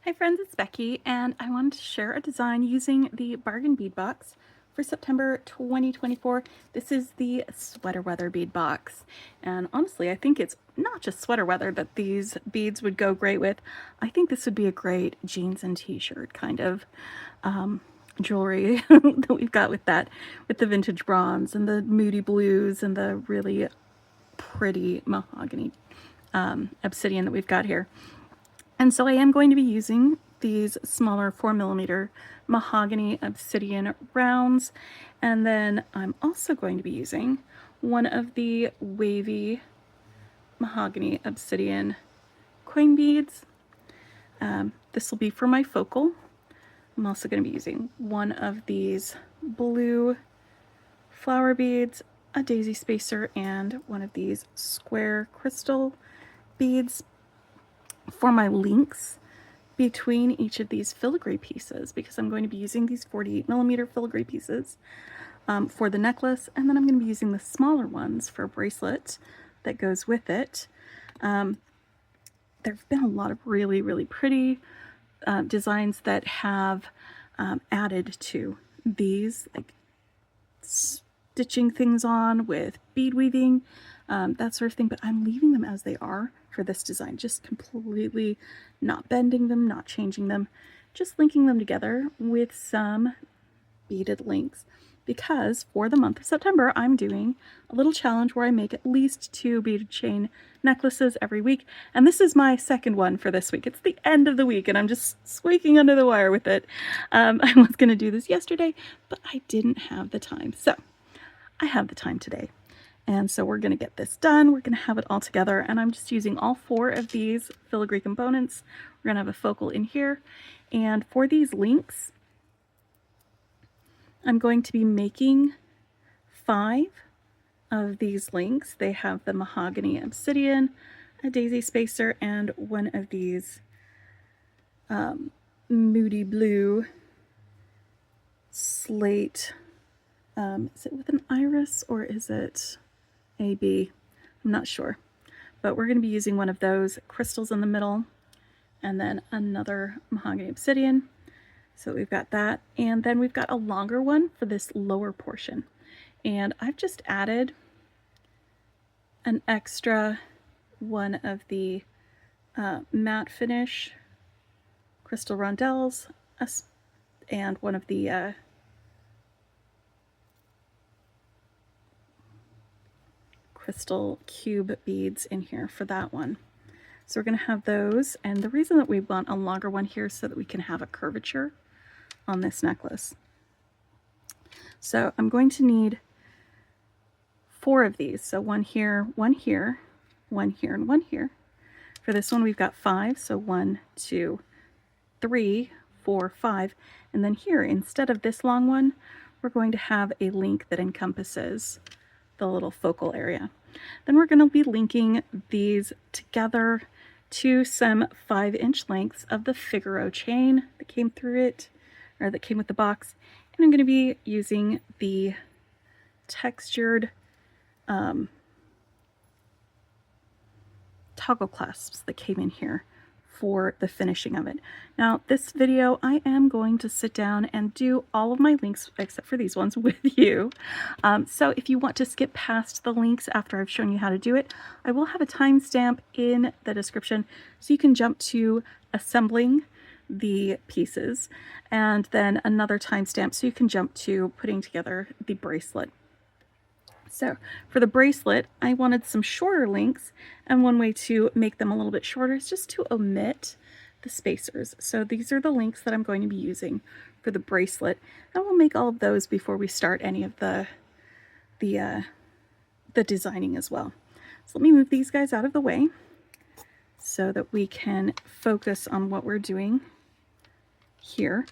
Hi friends, it's Becky, and I wanted to share a design using the bargain bead box for September 2024. This is the sweater weather bead box, and honestly I think it's not just sweater weather that these beads would go great with. I think this would be a great jeans and t-shirt kind of jewelry that we've got with that, with the vintage bronze and the moody blues and the really pretty mahogany obsidian that we've got here. And so I am going to be using these smaller 4mm mahogany obsidian rounds, and then I'm also going to be using one of the wavy mahogany obsidian coin beads. This will be for my focal. I'm also going to be using one of these blue flower beads, a daisy spacer, and one of these square crystal beads for my links between each of these filigree pieces, because I'm going to be using these 48mm filigree pieces for the necklace, and then I'm going to be using the smaller ones for a bracelet that goes with it. There have been a lot of really pretty designs that have added to these, like stitching things on with bead weaving, that sort of thing, but I'm leaving them as they are for this design, just completely not bending them, not changing them, just linking them together with some beaded links, because for the month of September I'm doing a little challenge where I make at least 2 beaded chain necklaces every week, and this is my second one for this week. It's the end of the week and I'm just squeaking under the wire with it. I was going to do this yesterday, but I didn't have the time, so I have the time today. And so we're going to get this done. We're going to have it all together, and I'm just using all 4 of these filigree components. We're going to have a focal in here, and for these links I'm going to be making 5 of these links. They have the mahogany obsidian, a daisy spacer, and one of these moody blue slate. Is it with an iris or is it AB? I'm not sure, but we're going to be using one of those crystals in the middle, and then another mahogany obsidian. So we've got that, and then we've got a longer one for this lower portion, and I've just added an extra one of the matte finish crystal rondelles and one of the crystal cube beads in here for that one. So we're going to have those, and the reason that we want a longer one here is so that we can have a curvature on this necklace. So I'm going to need 4 of these, so one here, one here, one here, and one here. For this one we've got 5, so 1, 2, 3, 4, 5, and then here, instead of this long one, we're going to have a link that encompasses the little focal area. Then we're going to be linking these together to some 5-inch lengths of the Figaro chain that came through it, or that came with the box, and I'm going to be using the textured toggle clasps that came in here for the finishing of it. Now this video I am going to sit down and do all of my links except for these ones with you, so if you want to skip past the links after I've shown you how to do it, I will have a timestamp in the description so you can jump to assembling the pieces, and then another timestamp so you can jump to putting together the bracelet. So for the bracelet, I wanted some shorter links, and one way to make them a little bit shorter is just to omit the spacers. So these are the links that I'm going to be using for the bracelet, and we'll make all of those before we start any of the designing as well. So let me move these guys out of the way so that we can focus on what we're doing here.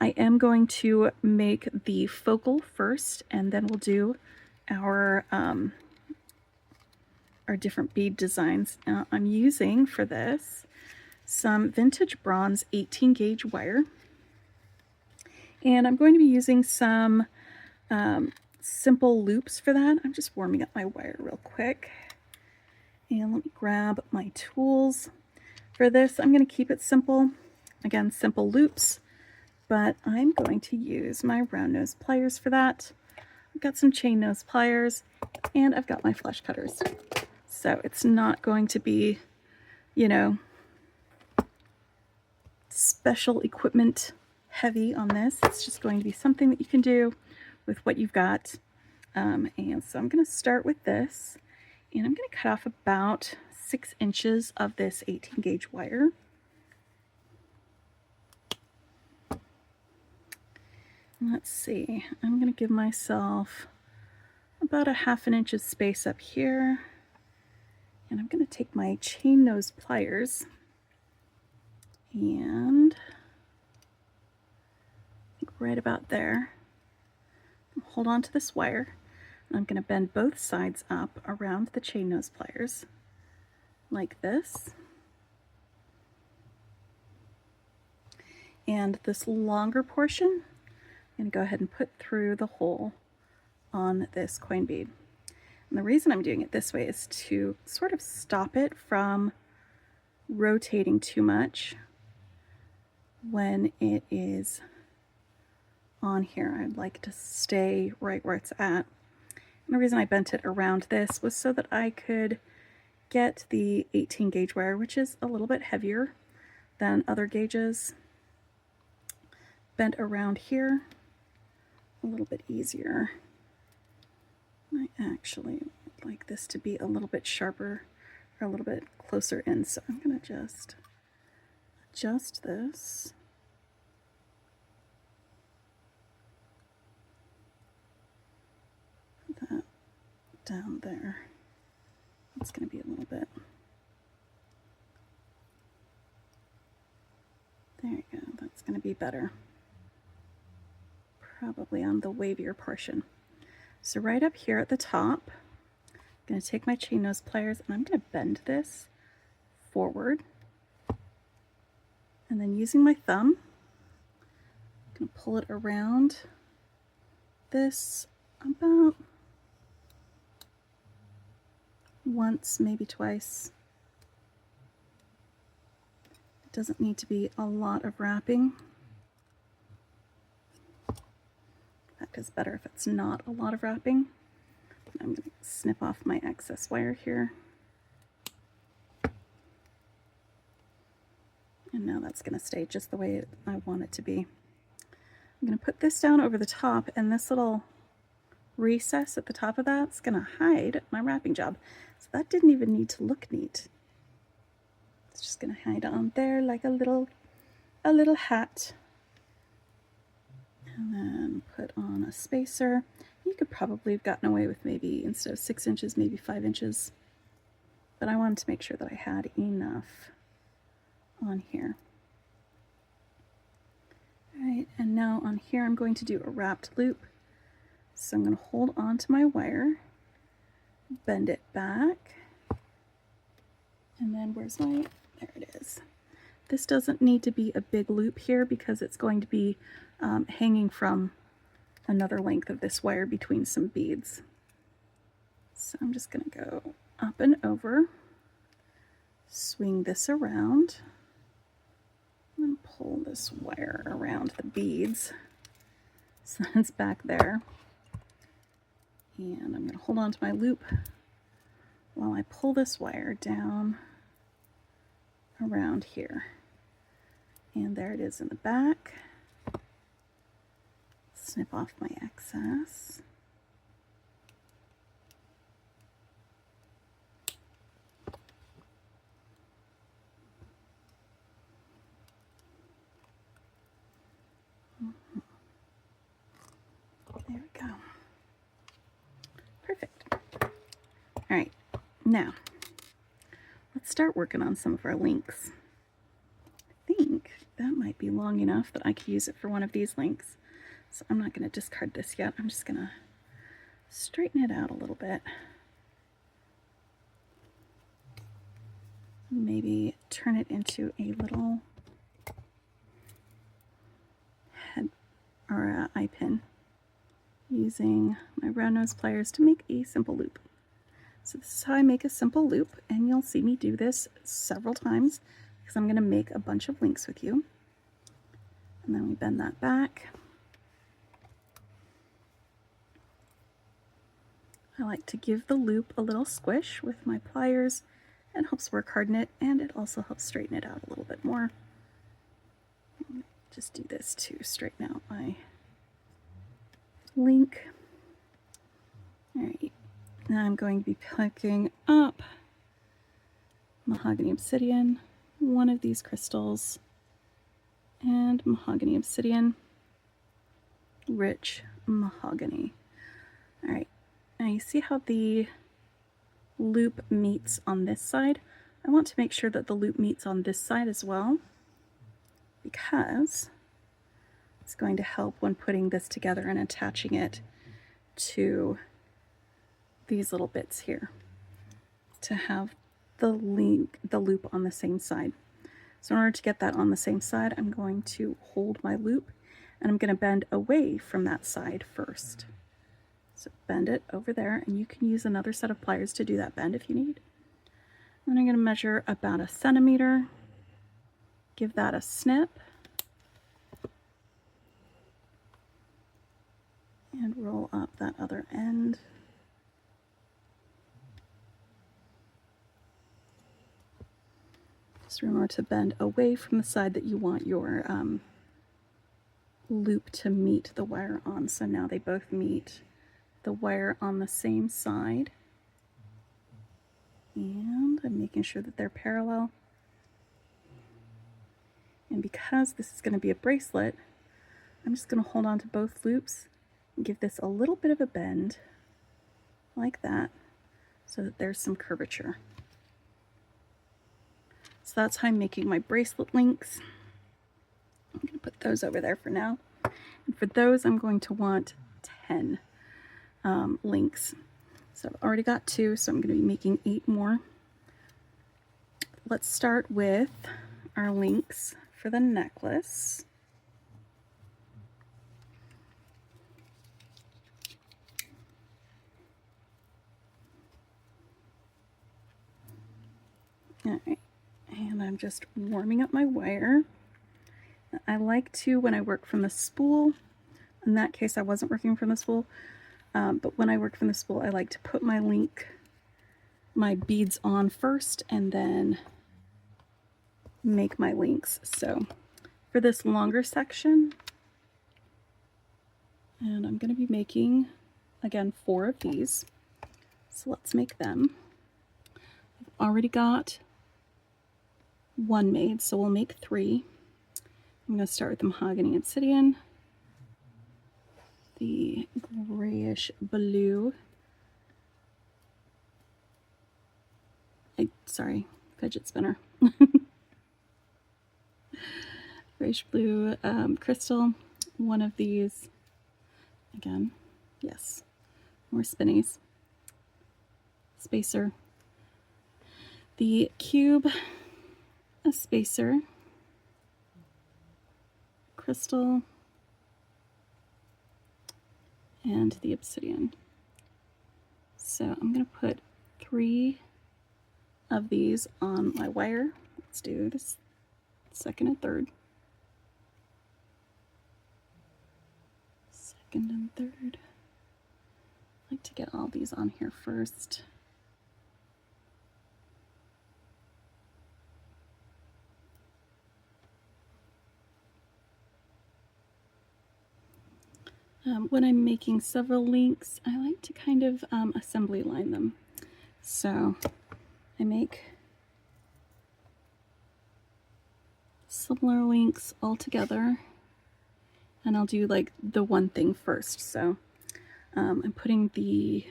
I am going to make the focal first, and then we'll do our different bead designs. Now I'm using for this some vintage bronze 18 gauge wire, and I'm going to be using some simple loops for that. I'm just warming up my wire real quick, and let me grab my tools. For this I'm going to keep it simple. again, simple loops, but I'm going to use my round nose pliers for that. I've got some chain nose pliers, and I've got my flush cutters. So it's not going to be, you know, special equipment heavy on this. It's just going to be something that you can do with what you've got. And so I'm going to start with this, and I'm going to cut off about 6 inches of this 18 gauge wire. Let's see, I'm going to give myself about a 1/2 inch of space up here, and I'm going to take my chain nose pliers and I think right about there, hold on to this wire, and I'm going to bend both sides up around the chain nose pliers like this. And this longer portion, I'm going to go ahead and put through the hole on this coin bead. And the reason I'm doing it this way is to sort of stop it from rotating too much when it is on here. I'd like to stay right where it's at. And the reason I bent it around this was so that I could get the 18 gauge wire, which is a little bit heavier than other gauges, bent around here a little bit easier. I actually would like this to be a little bit sharper or a little bit closer in, so I'm going to just adjust this. Put that down there. It's going to be a little bit. There you go. That's going to be better. Probably on the wavier portion. So right up here at the top, I'm going to take my chain nose pliers and I'm going to bend this forward. And then using my thumb, I'm going to pull it around this about once, maybe twice. It doesn't need to be a lot of wrapping. In fact, it's better if it's not a lot of wrapping. I'm going to snip off my excess wire here. And now that's going to stay just the way I want it to be. I'm going to put this down over the top, and this little recess at the top of that's going to hide my wrapping job. So that didn't even need to look neat. It's just going to hide on there like a little hat. And then put on a spacer. You could probably have gotten away with maybe, instead of 6 inches, maybe 5 inches. But I wanted to make sure that I had enough on here. All right, and now on here I'm going to do a wrapped loop. So I'm going to hold on to my wire, bend it back, and then where's my, there it is. This doesn't need to be a big loop here because it's going to be hanging from another length of this wire between some beads. So I'm just going to go up and over, swing this around, and pull this wire around the beads so it's back there. And I'm going to hold on to my loop while I pull this wire down around here. And there it is in the back. Snip off my excess. There we go. Perfect. All right, now let's start working on some of our links. I think that might be long enough that I could use it for one of these links. So I'm not going to discard this yet. I'm just going to straighten it out a little bit. Maybe turn it into a little head or eye pin using my round nose pliers to make a simple loop. So this is how I make a simple loop, and you'll see me do this several times because I'm going to make a bunch of links with you. And then we bend that back. I like to give the loop a little squish with my pliers. It helps work harden it, and it also helps straighten it out a little bit more. Just do this to straighten out my link. All right, now I'm going to be picking up mahogany obsidian, one of these crystals, and mahogany obsidian, rich mahogany. All right, now you see how the loop meets on this side? I want to make sure that the loop meets on this side as well, because it's going to help when putting this together and attaching it to these little bits here to have the loop on the same side. So in order to get that on the same side, I'm going to hold my loop and I'm going to bend away from that side first. So bend it over there, and you can use another set of pliers to do that bend if you need. Then I'm going to measure about 1 centimeter, give that a snip, and roll up that other end. Just remember to bend away from the side that you want your loop to meet the wire on. So now they both meet the wire on the same side. And I'm making sure that they're parallel. And because this is going to be a bracelet, I'm just going to hold on to both loops and give this a little bit of a bend, like that, so that there's some curvature. So that's how I'm making my bracelet links. I'm going to put those over there for now. And for those, I'm going to want 10 links. So I've already got 2, so I'm going to be making 8 more. Let's start with our links for the necklace. All right, and I'm just warming up my wire. I like to, when I work from the spool, in that case I wasn't working from the spool, but when I work from the spool, I like to put my beads on first and then make my links. So for this longer section, and I'm going to be making, again, 4 of these. So let's make them. I've already got 1 made, so we'll make 3. I'm going to start with the mahogany obsidian, the grayish blue, sorry, fidget spinner, grayish blue crystal, one of these, again, yes, more spinnies, spacer, the cube, a spacer, crystal, and the obsidian. So I'm going to put 3 of these on my wire. Let's do this second and third. Second and third. I like to get all these on here first. When I'm making several links, I like to kind of assembly line them. So I make similar links all together, and I'll do like the one thing first. So I'm putting the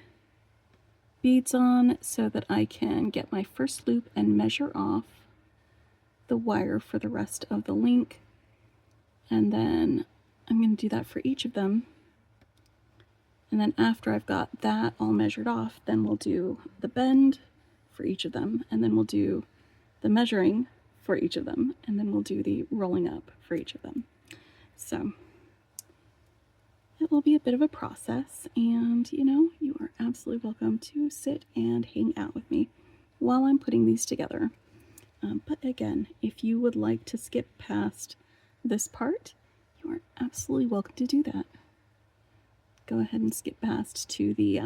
beads on so that I can get my first loop and measure off the wire for the rest of the link, and then I'm going to do that for each of them. And then after I've got that all measured off, then we'll do the bend for each of them, and then we'll do the measuring for each of them, and then we'll do the rolling up for each of them. So it will be a bit of a process, and you know, you are absolutely welcome to sit and hang out with me while I'm putting these together. But again, if you would like to skip past this part you are absolutely welcome to do that. Go ahead and skip past to the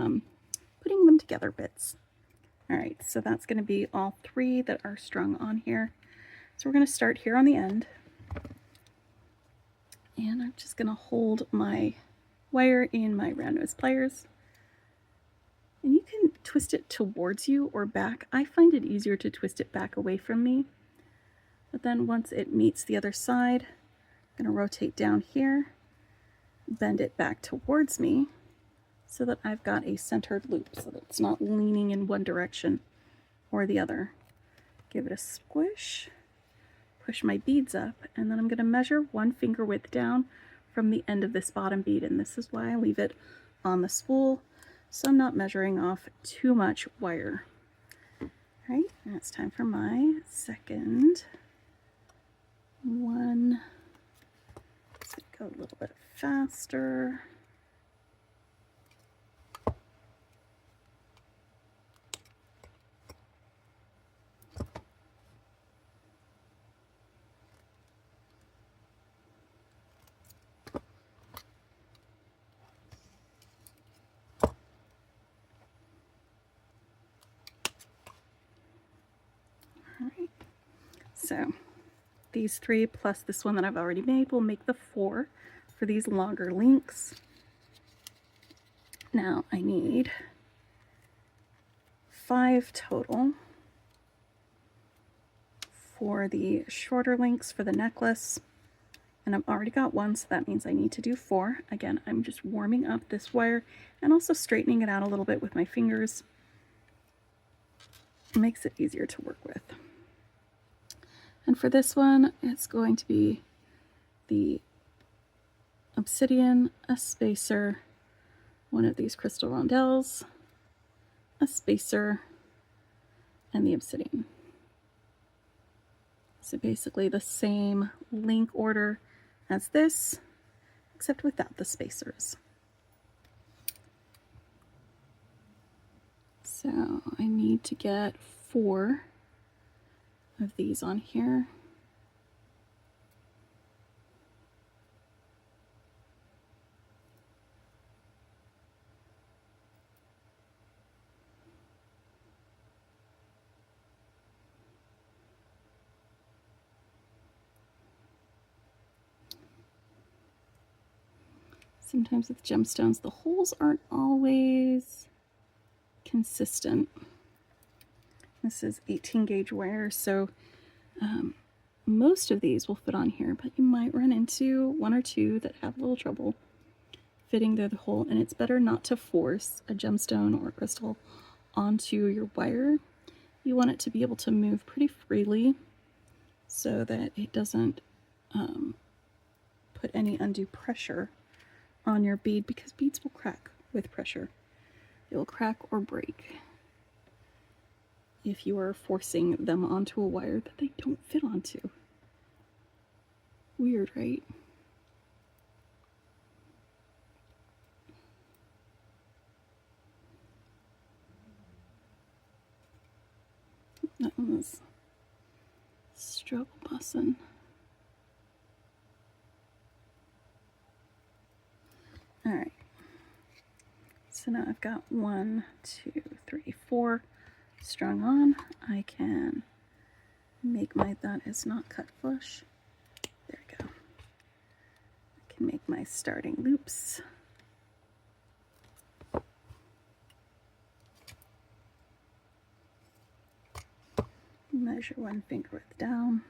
putting them together bits. All right, so that's going to be all 3 that are strung on here. So we're going to start here on the end. And I'm just going to hold my wire in my round nose pliers. And you can twist it towards you or back. I find it easier to twist it back away from me. But then once it meets the other side, I'm going to rotate down here, bend it back towards me so that I've got a centered loop so that it's not leaning in one direction or the other. Give it a squish, push my beads up, and then I'm going to measure 1 finger width down from the end of this bottom bead, and this is why I leave it on the spool so I'm not measuring off too much wire. All right, now it's time for my second one. Let's go a little bit faster. Alright, so these 3 plus this one that I've already made will make the 4 for these longer links. Now I need 5 total for the shorter links for the necklace. And I've already got 1, so that means I need to do 4. Again, I'm just warming up this wire and also straightening it out a little bit with my fingers. It makes it easier to work with. And for this one, it's going to be the obsidian, a spacer, one of these crystal rondelles, a spacer, and the obsidian. So basically the same link order as this, except without the spacers. So I need to get 4 of these on here. Sometimes with gemstones, the holes aren't always consistent. This is 18 gauge wire, so most of these will fit on here, but you might run into 1 or 2 that have a little trouble fitting through the hole, and it's better not to force a gemstone or a crystal onto your wire. You want it to be able to move pretty freely so that it doesn't put any undue pressure on your bead, because beads will crack with pressure. It will crack or break if you are forcing them onto a wire that they don't fit onto. Weird, right? That one was struggle bussin'. All right. So now I've got 1, 2, 3, 4 strung on. I can make that is not cut flush. There we go. I can make my starting loops. Measure 1 finger width down.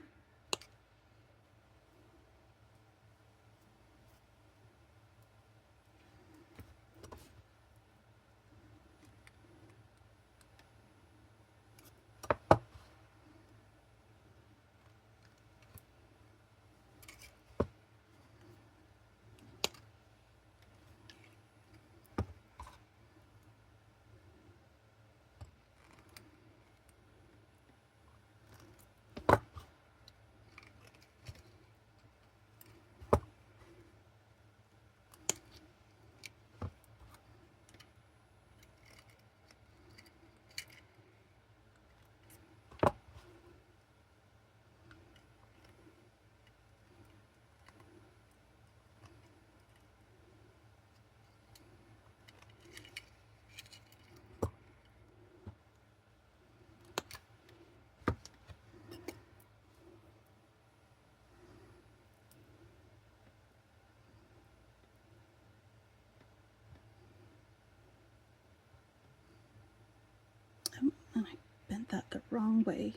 wrong way.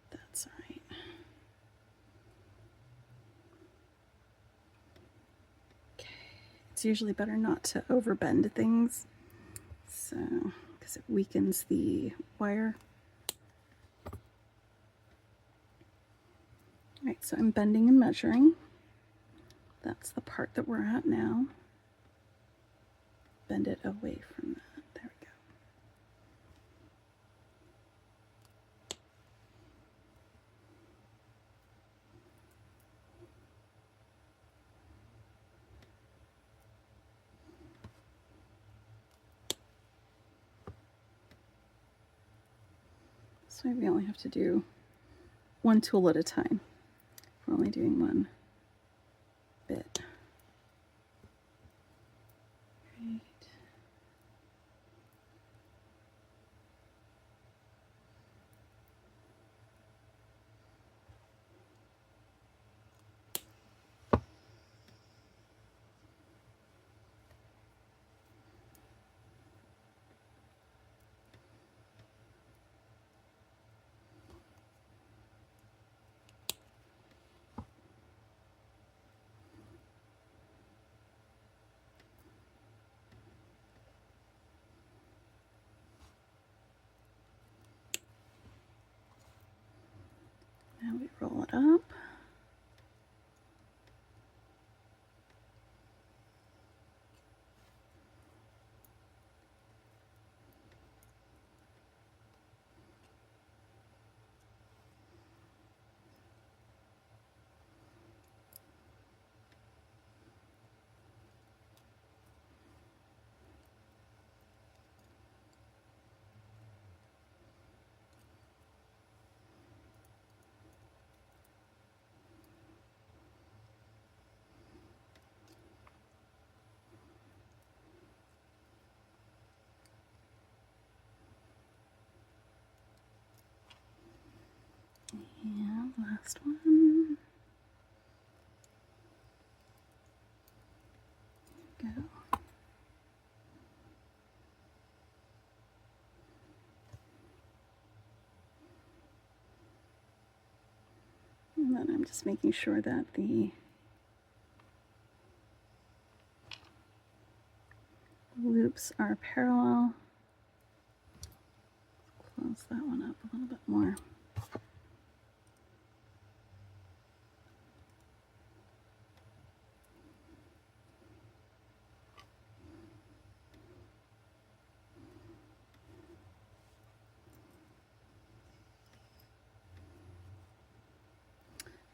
That's all right. Okay. It's usually better not to overbend things, so because it weakens the wire. All right, so I'm bending and measuring. That's the part that we're at now. Bend it away from that. There we go. So we only have to do one tool at a time. We're only doing one bit. Right. Now we roll it up. And last one. Go. And then I'm just making sure that the loops are parallel. Close that one up a little bit more.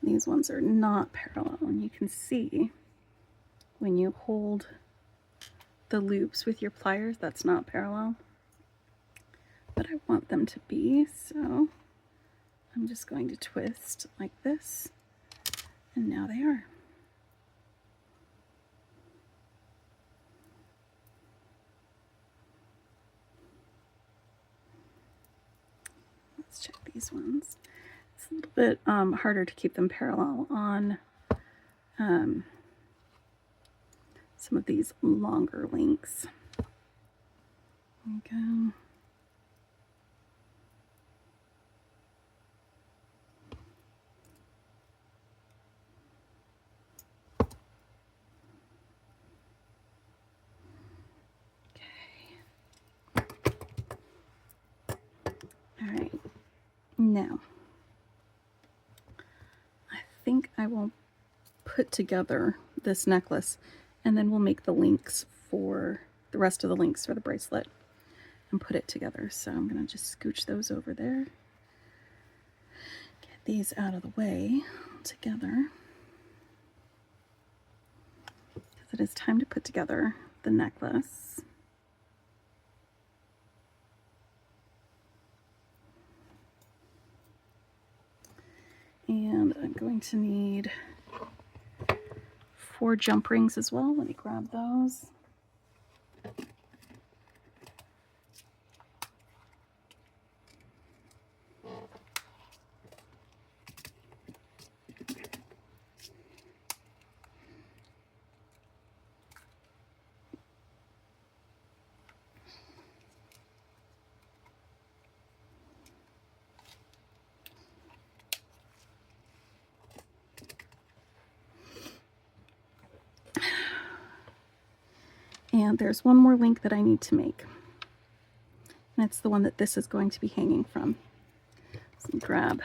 These ones are not parallel, and you can see when you hold the loops with your pliers, that's not parallel. But I want them to be, so I'm just going to twist like this, and now they are. Let's check these ones. It's a little bit harder to keep them parallel on some of these longer links. There we go. All right, now I think I will put together this necklace, and then we'll make the links for the rest of the links for the bracelet and put it together. So I'm going to just scooch those over there, get these out of the way together, because it is time to put together the necklace. And I'm going to need 4 jump rings as well. Let me grab those. And there's one more link that I need to make. And it's the one that this is going to be hanging from. So grab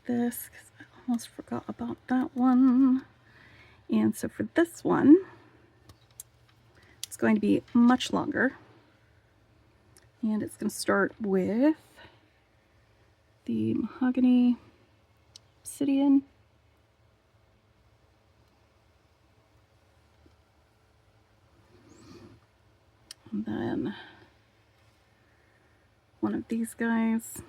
this, because I almost forgot about that one. And so for this one, it's going to be much longer. And it's going to start with the mahogany obsidian. And then one of these guys.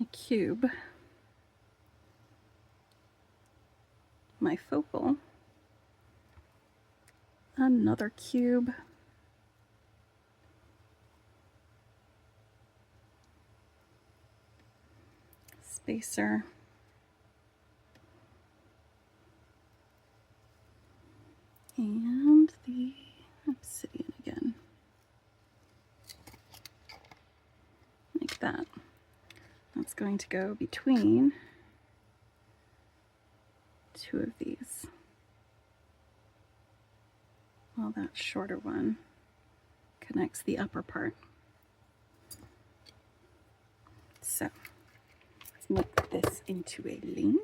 A cube. My focal. Another cube. Spacer. And the obsidian again. Like that. That's going to go between two of these. While that shorter one connects the upper part. So let's make this into a link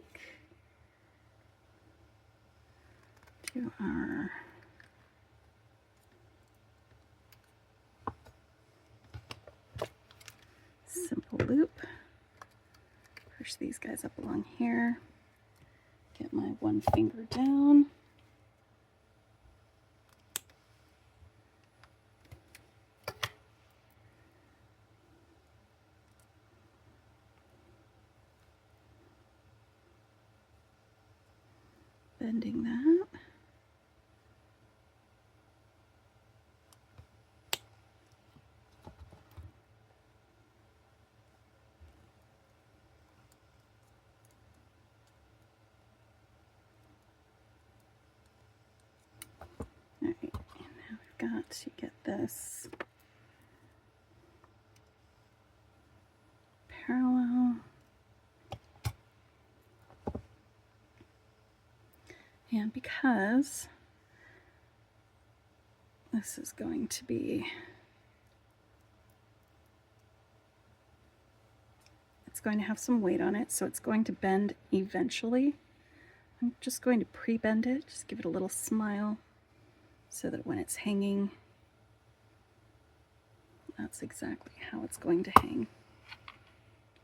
to our simple loop. Push these guys up along here. Get my one finger down. Bending that. All right, and now we've got to get this parallel. And because this is going to be, it's going to have some weight on it, so it's going to bend eventually. I'm just going to pre-bend it, just give it a little smile so that when it's hanging, that's exactly how it's going to hang,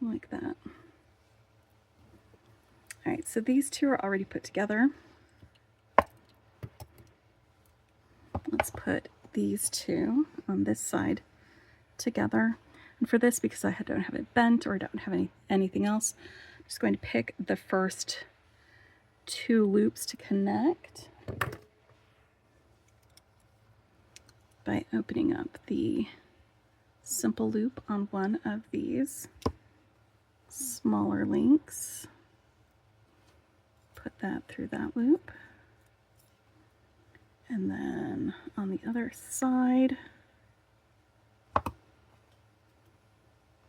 like that. All right, so these two are already put together. Let's put these two on this side together. And for this, because I don't have it bent or I don't have anything else, I'm just going to pick the first two loops to connect by opening up the simple loop on one of these smaller links. Put that through that loop. And then on the other side,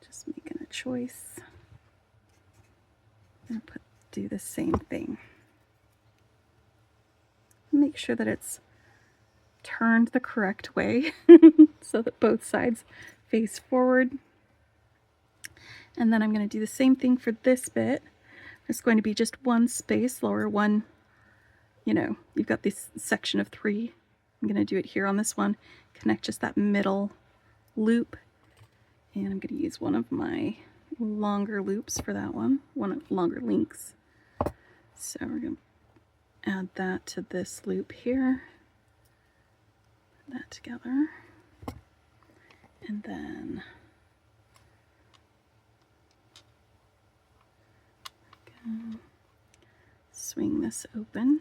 just making a choice. I'm gonna do the same thing. Make sure that it's turned the correct way so that both sides face forward. And then I'm going to do the same thing for this bit. There's going to be just one space lower, one, you know, you've got this section of 3. I'm going to do it here on this one, connect just that middle loop. And I'm going to use one of my longer loops for that one, one of longer links. So we're going to add that to this loop here. Put that together. And then swing this open.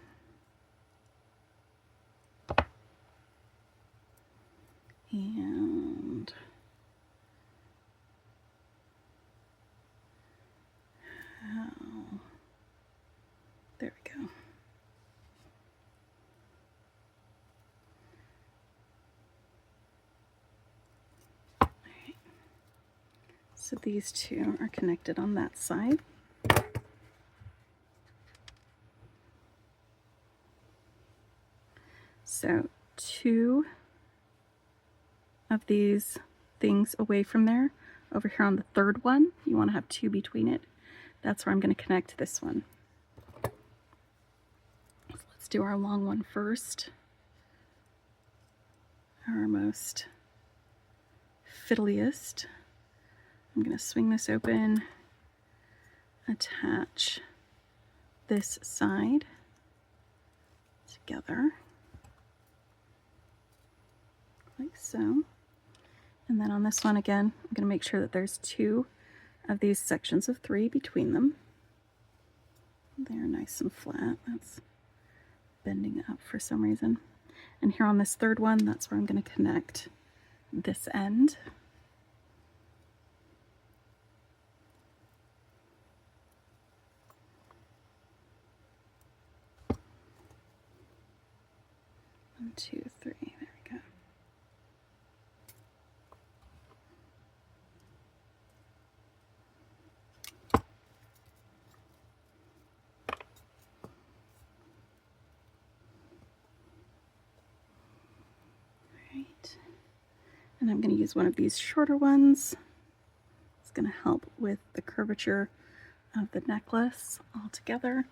And there we go. So these two are connected on that side. So 2 of these things away from there. Over here on the third one, you want to have 2 between it. That's where I'm going to connect this one. So let's do our long one first. Our most fiddliest. I'm going to swing this open, attach this side together, like so. And then on this one again, I'm going to make sure that there's 2 of these sections of 3 between them. They're nice and flat. That's bending up for some reason. And here on this third one, that's where I'm going to connect this end. One, two, three. There we go. Right. And I'm going to use one of these shorter ones. It's going to help with the curvature of the necklace all together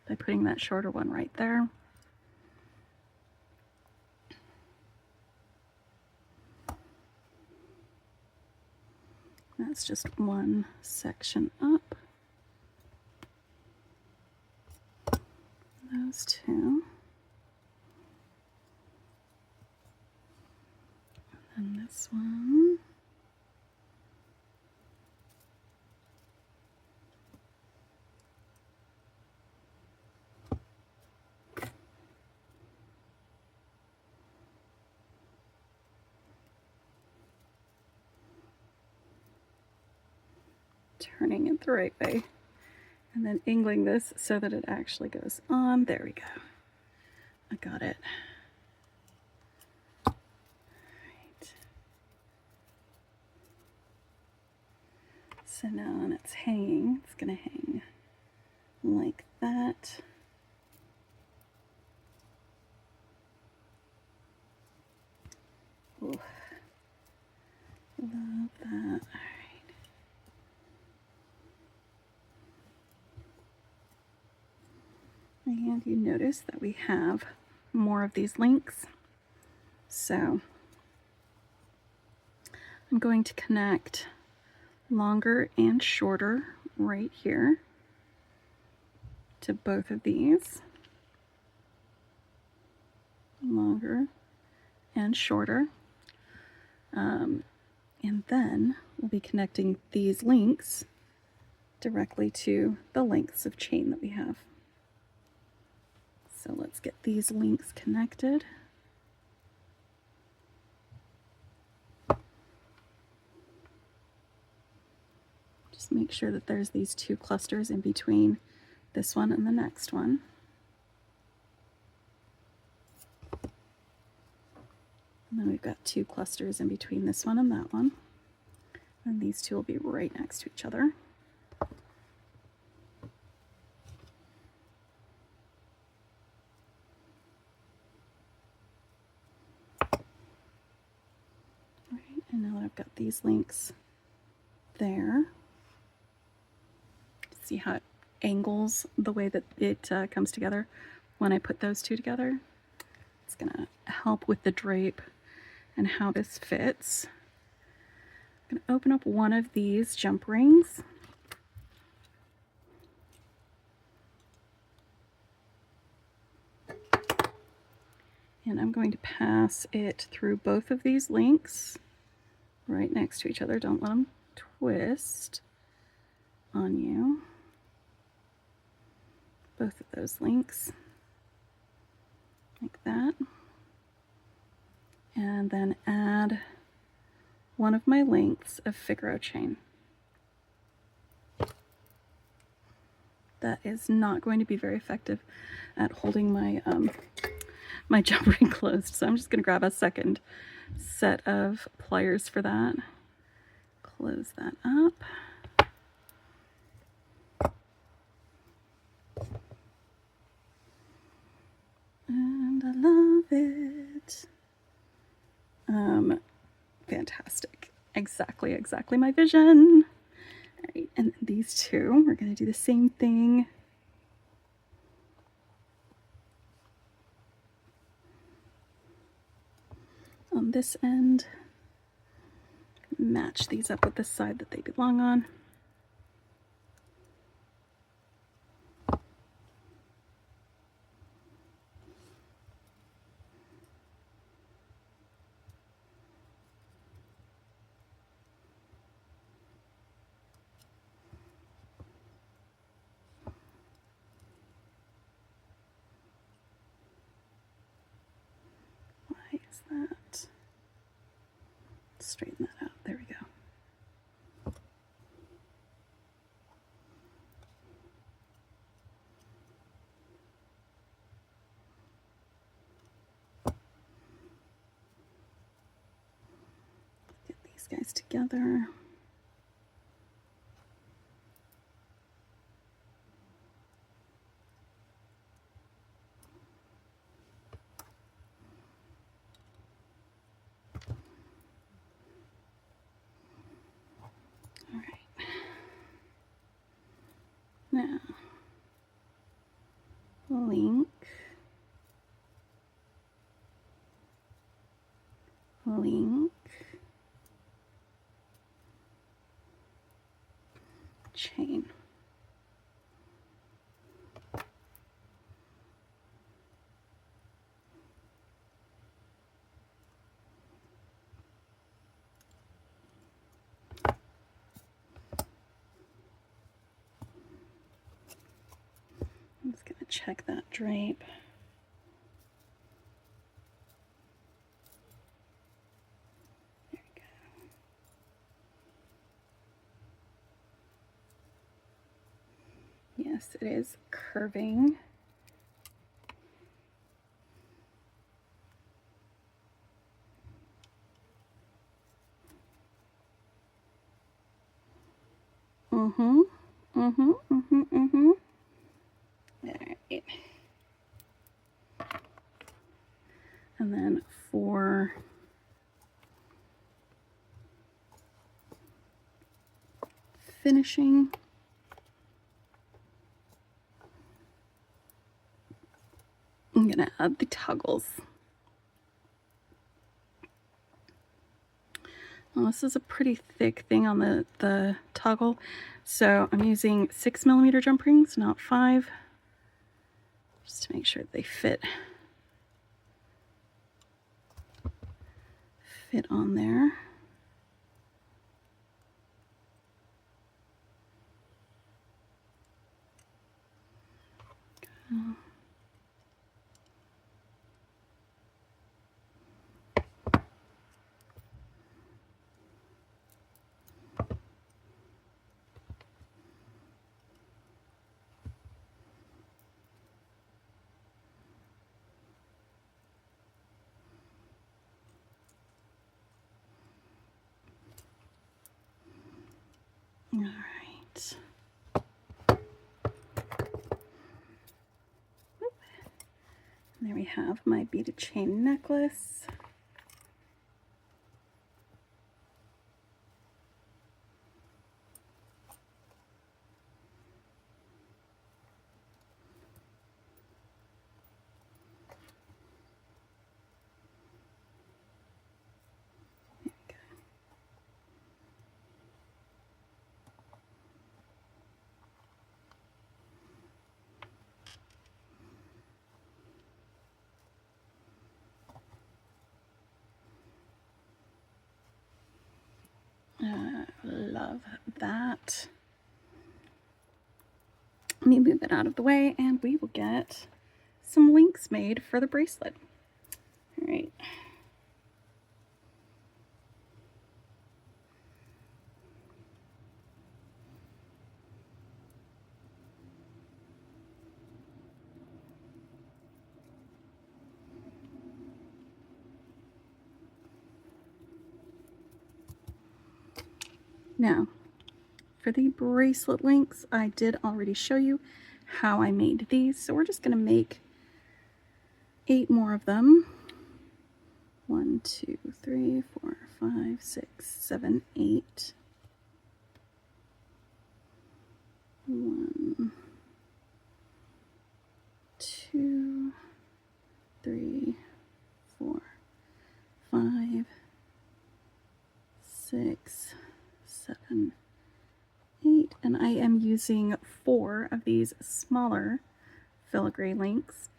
by putting that shorter one right there. That's just one section up. Those 2. And then this one. Turning it the right way and then angling this so that it actually goes on. There we go. I got it. Right. So now when it's hanging, it's going to hang like that. Ooh. Love that. And you notice that we have more of these links. So I'm going to connect longer and shorter right here to both of these. Longer and shorter. And then we'll be connecting these links directly to the lengths of chain that we have. So let's get these links connected. Just make sure that there's these 2 clusters in between this one and the next one. And then we've got 2 clusters in between this one and that one. And these 2 will be right next to each other. And now that I've got these links there, see how it angles the way that it comes together when I put those 2 together. It's going to help with the drape and how this fits. I'm going to open up one of these jump rings. And I'm going to pass it through both of these links right next to each other. Don't let them twist on you. Both of those links, like that. And then add one of my lengths of filigree chain. That is not going to be very effective at holding my my jump ring closed, so I'm just going to grab a second set of pliers for that. close that up. And I love it. Fantastic. Exactly my vision. All right, and these two, we're going to do the same thing. On this end, match these up with the side that they belong on. Why is that? Straighten that out. There we go. Get these guys together. All right. Now, link, link, chain. I'm just going to check that drape. There we go. Yes, it is curving. All right. And then for finishing, I'm gonna add the toggles. Well, this is a pretty thick thing on the toggle, so I'm using 6mm jump rings, not 5, just to make sure they fit on there. Okay. All right. And there we have my beaded chain necklace. Love that. Let me move it out of the way and we will get some links made for the bracelet. All right. Now, for the bracelet links, I did already show you how I made these, so we're just going to make 8 more of them. 1, 2, 3, 4, 5, 6, 7, 8. 1, 2, 3, 4, 5, 6, 7, 8, and I am using 4 of these smaller filigree links,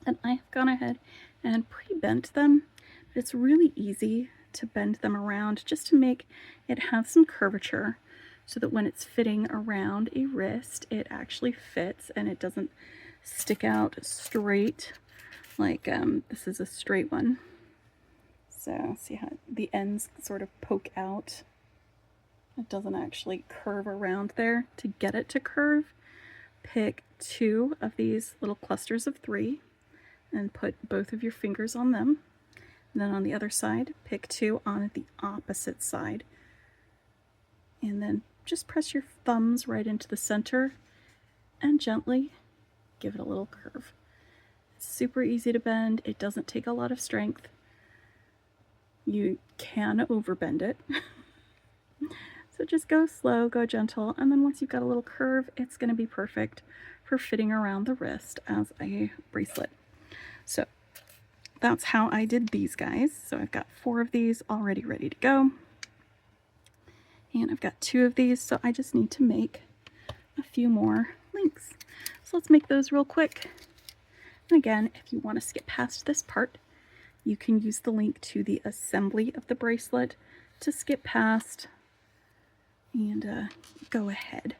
and I have gone ahead and pre-bent them. But it's really easy to bend them around just to make it have some curvature, so that when it's fitting around a wrist, it actually fits and it doesn't stick out straight like this is a straight one. So see how the ends sort of poke out? It doesn't actually curve around there. To get it to curve, pick 2 of these little clusters of 3 and put both of your fingers on them. And then on the other side, pick 2 on the opposite side. And then just press your thumbs right into the center and gently give it a little curve. It's super easy to bend. It doesn't take a lot of strength. You can overbend it. So just go slow, go gentle, and then once you've got a little curve, it's going to be perfect for fitting around the wrist as a bracelet. So that's how I did these guys. So I've got 4 of these already ready to go. And I've got 2 of these, so I just need to make a few more links. So let's make those real quick. And again, if you want to skip past this part, you can use the link to the assembly of the bracelet to skip past and go ahead.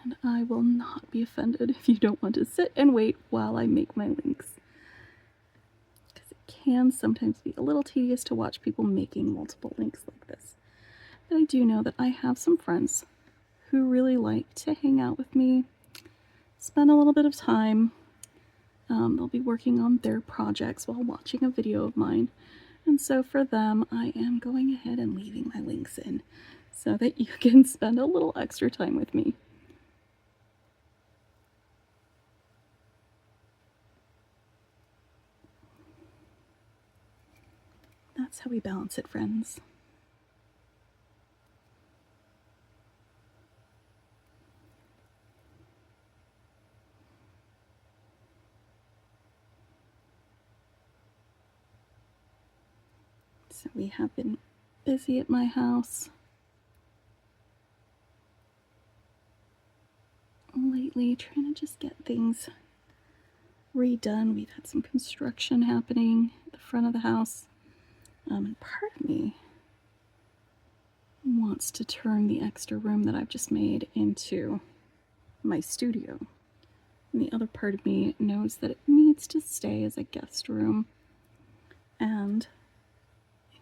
And I will not be offended if you don't want to sit and wait while I make my links, because it can sometimes be a little tedious to watch people making multiple links like this. But I do know that I have some friends who really like to hang out with me, spend a little bit of time. They'll be working on their projects while watching a video of mine. And so for them, I am going ahead and leaving my links in so that you can spend a little extra time with me. That's how we balance it, friends. So we have been busy at my house lately, trying to just get things redone. We've had some construction happening at the front of the house. And part of me wants to turn the extra room that I've just made into my studio. And the other part of me knows that it needs to stay as a guest room and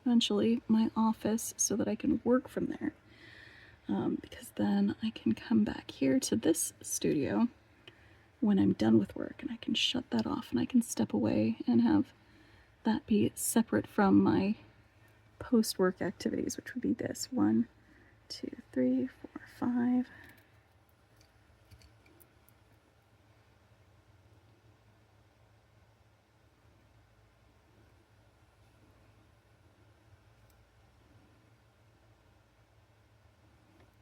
eventually my office so that I can work from there. Because then I can come back here to this studio when I'm done with work and I can shut that off and I can step away and have that be separate from my post-work activities, which would be this 1, 2, 3, 4, 5.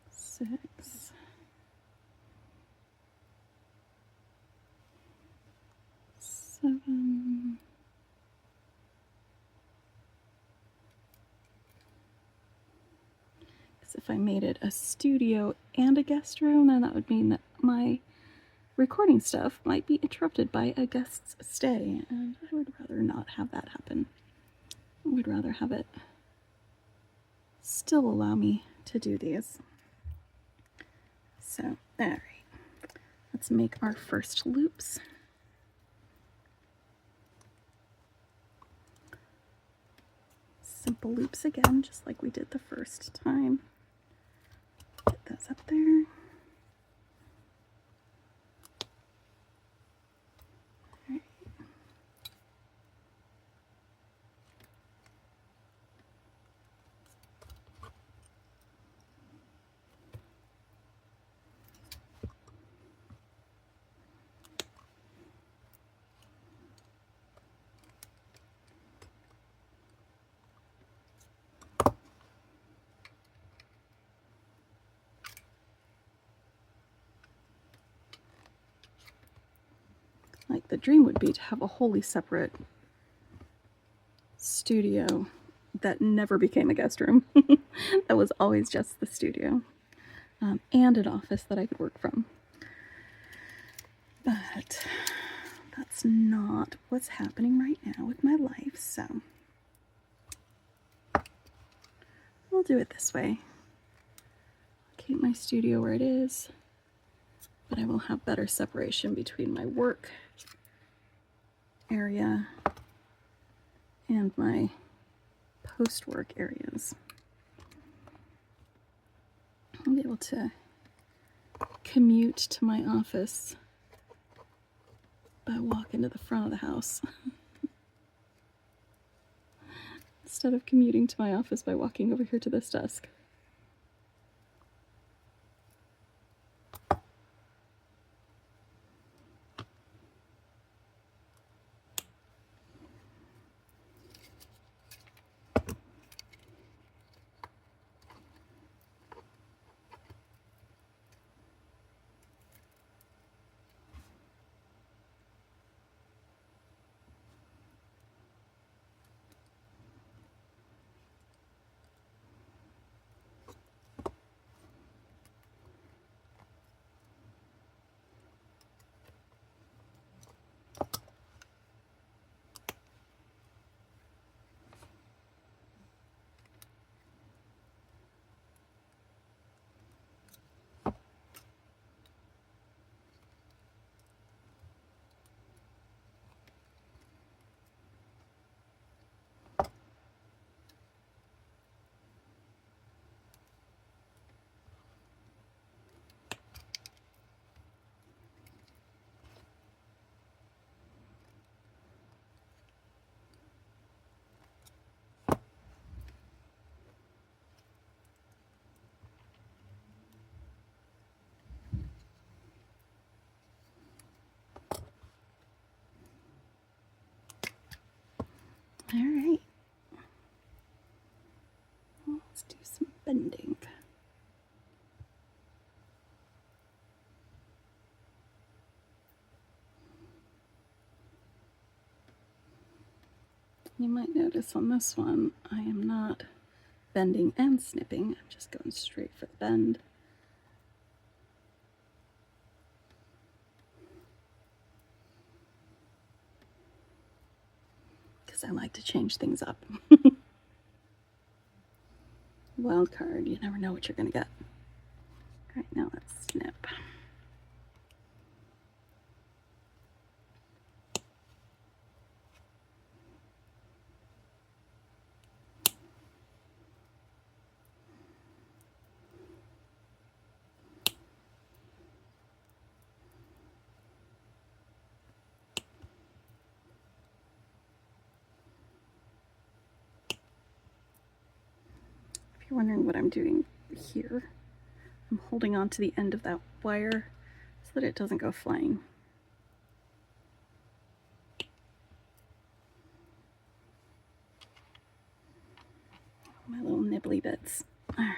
Six, 7, 'cause if I made it a studio and a guest room, then that would mean that my recording stuff might be interrupted by a guest's stay, and I would rather not have that happen. I would rather have it still allow me to do these. So, alright, let's make our first loops. Simple loops again, just like we did the first time. Get those up there. Alright. Like, the dream would be to have a wholly separate studio that never became a guest room. That was always just the studio, and an office that I could work from. But that's not what's happening right now with my life, so we'll do it this way. Keep my studio where it is, but I will have better separation between my work area and my post-work areas. I'll be able to commute to my office by walking to the front of the house instead of commuting to my office by walking over here to this desk. All right, let's do some bending. You might notice on this one, I am not bending and snipping. I'm just going straight for the bend. Because I like to change things up. Wild card, you never know what you're going to get. All right, now let's snip. If you're wondering what I'm doing here, I'm holding on to the end of that wire so that it doesn't go flying. My little nibbly bits. All right.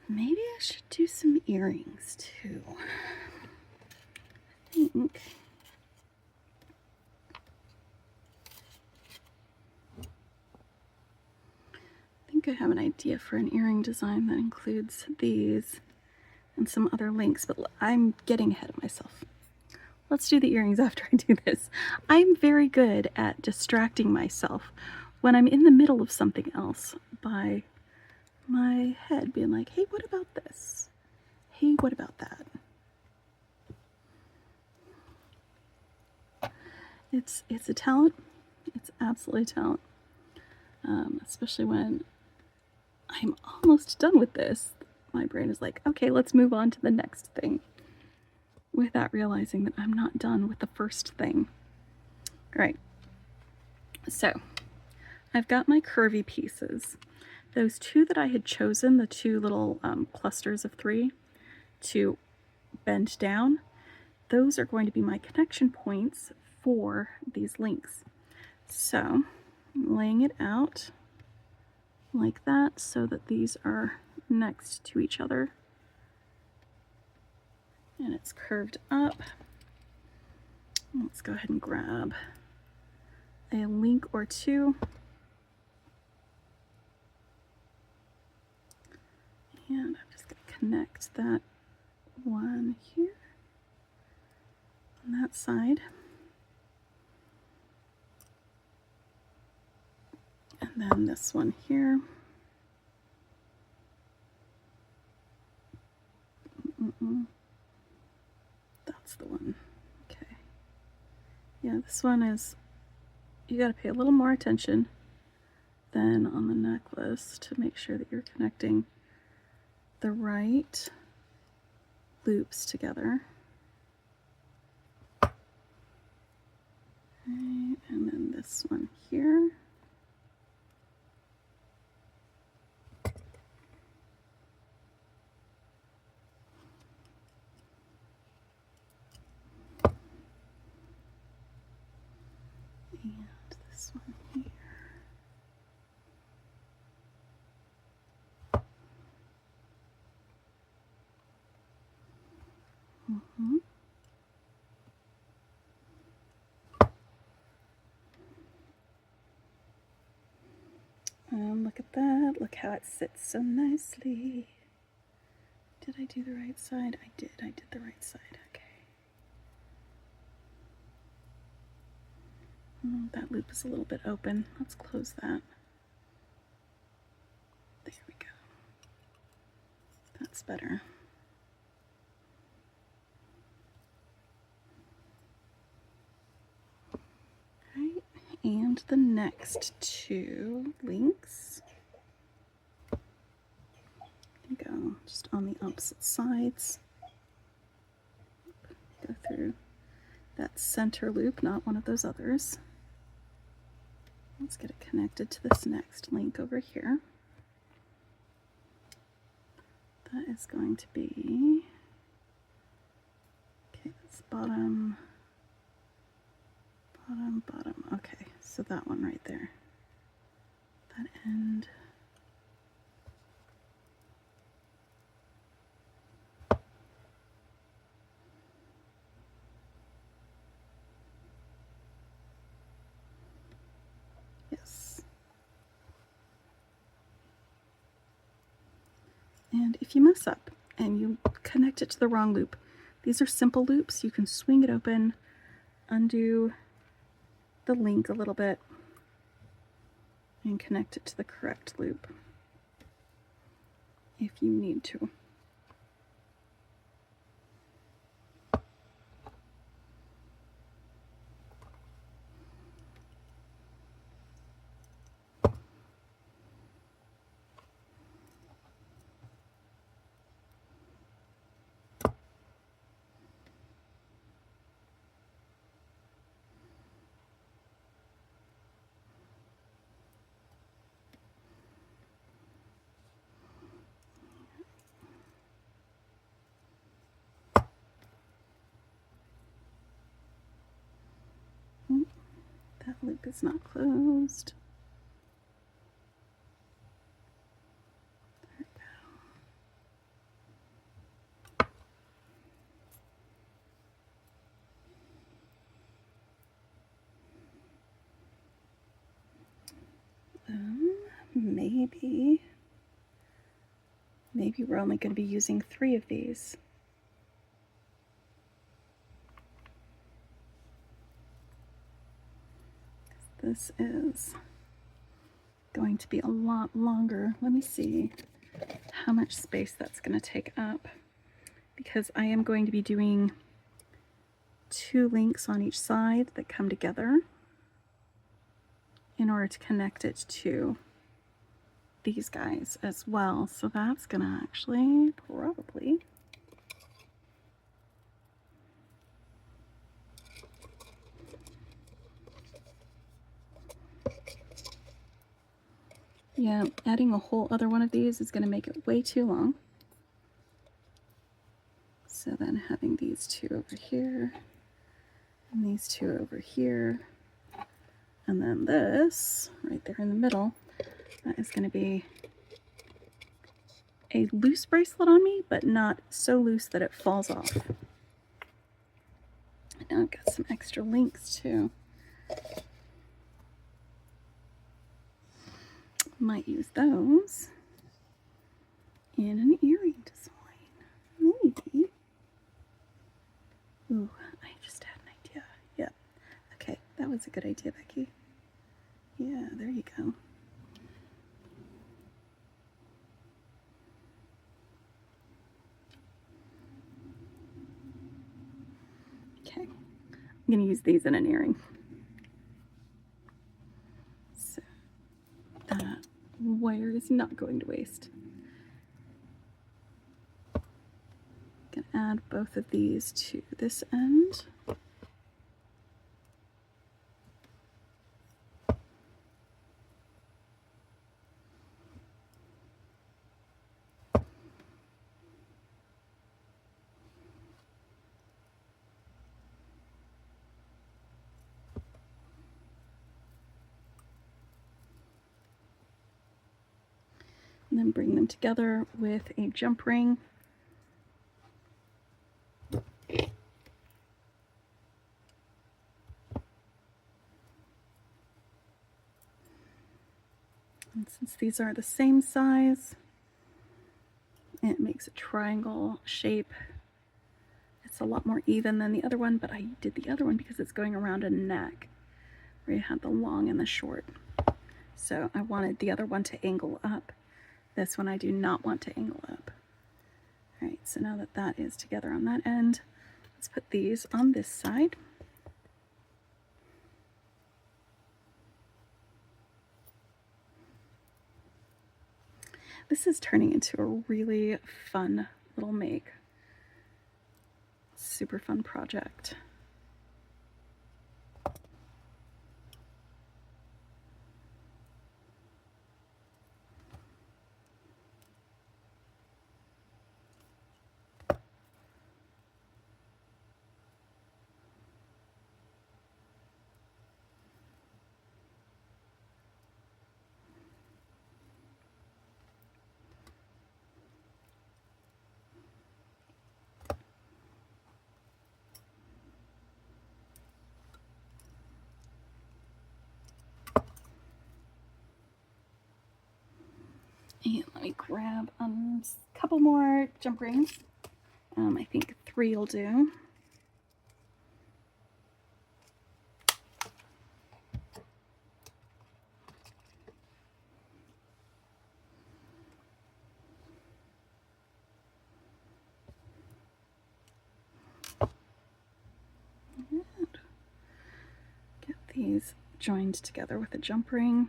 Maybe I should do some earrings too. I think I have an idea for an earring design that includes these and some other links, but I'm getting ahead of myself. Let's do the earrings after I do this. I'm very good at distracting myself when I'm in the middle of something else by my head being like, hey, what about this? Hey, what about that? It's a talent. It's absolutely a talent. Especially when I'm almost done with this. My brain is like, okay, let's move on to the next thing, without realizing that I'm not done with the first thing. All right. So I've got my curvy pieces. Those two that I had chosen, the two little clusters of 3 to bend down, those are going to be my connection points for these links. So I'm laying it out like that so that these are next to each other. And it's curved up. Let's go ahead and grab a link or two. And I'm just going to connect that one here on that side. And then this one here. That's the one. Okay. Yeah, this one is, you got to pay a little more attention than on the necklace to make sure that you're connecting the right loops together. Okay, and then this one here. And this one here. Look at that. Look how it sits so nicely. Did I do the right side? I did the right side. Okay. That loop is a little bit open. Let's close that. There we go. That's better. Right, and the next 2 links. Go just on the opposite sides. Go through that center loop, not one of those others. Let's get it connected to this next link over here. That is going to be, okay, that's bottom, bottom, bottom. Okay, so that one right there. That end. Yes. And if you mess up and you connect it to the wrong loop, these are simple loops. You can swing it open, undo the link a little bit, and connect it to the correct loop if you need to. That loop is not closed. There we go. maybe we're only going to be using 3 of these. This is going to be a lot longer. Let me see how much space that's going to take up, because I am going to be doing 2 links on each side that come together in order to connect it to these guys as well. So that's going to actually probably adding a whole other one of these is going to make it way too long. So then having these 2 over here and these 2 over here, and then this right there in the middle, that is going to be a loose bracelet on me, but not so loose that it falls off. And now I've got some extra links too. Might use those in an earring design, maybe. Ooh, I just had an idea. Yep. Okay, that was a good idea, Becky. Yeah, there you go. Okay, I'm going to use these in an earring. So that wire is not going to waste. I'm going to add both of these to this end. And then bring them together with a jump ring. And since these are the same size, it makes a triangle shape. It's a lot more even than the other one, but I did the other one because it's going around a neck where you had the long and the short. So I wanted the other one to angle up. This one I do not want to angle up. All right, so now that that is together on that end, let's put these on this side. This is turning into a really fun little make. Super fun project. And let me grab a couple more jump rings. I think 3 will do. Get these joined together with a jump ring.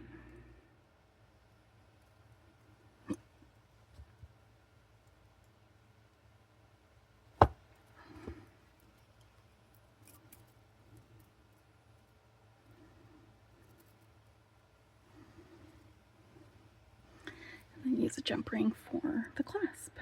And use a jump ring for the clasp.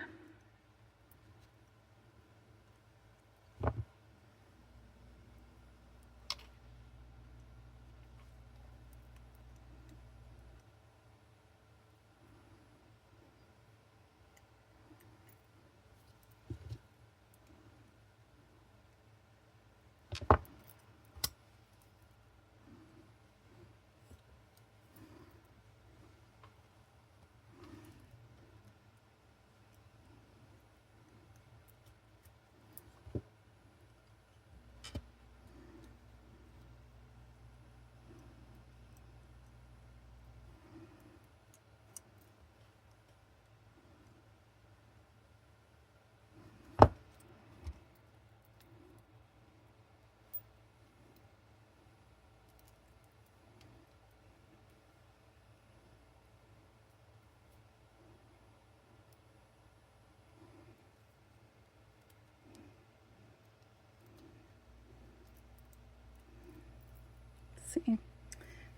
See,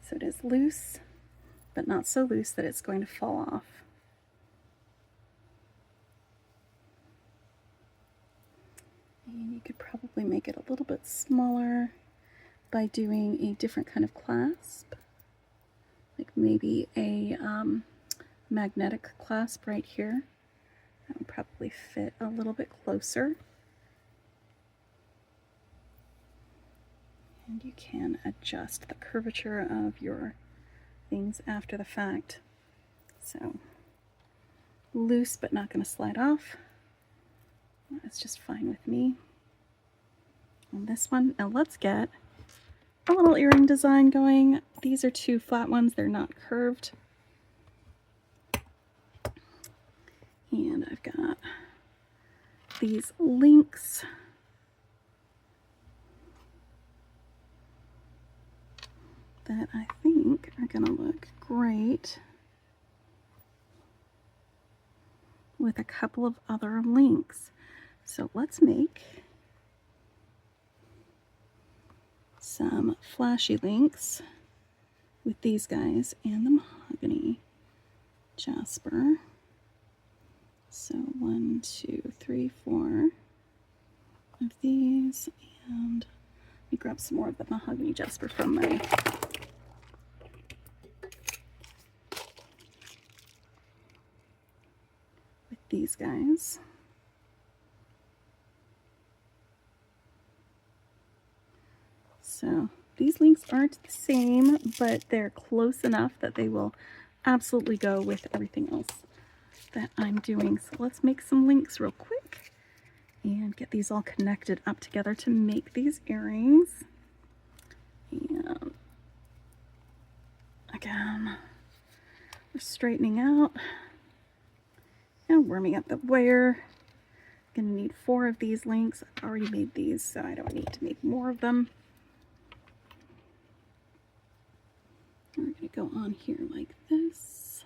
so it is loose, but not so loose that it's going to fall off. And you could probably make it a little bit smaller by doing a different kind of clasp, like maybe a magnetic clasp right here. That would probably fit a little bit closer. And you can adjust the curvature of your things after the fact. So loose but not going to slide off. That's just fine with me. On this one, now let's get a little earring design going. These are two flat ones, they're not curved. And I've got these links. That I think are gonna look great with a couple of other links. So let's make some flashy links with these guys and the mahogany jasper. So 1, 2, 3, 4 of these, and let me grab some more of the mahogany jasper from my with these guys. So these links aren't the same, but they're close enough that they will absolutely go with everything else that I'm doing. So let's make some links real quick and get these all connected up together to make these earrings. And again, we're straightening out and warming up the wire. I'm gonna need 4 of these links. I've already made these, so I don't need to make more of them. We're gonna go on here like this.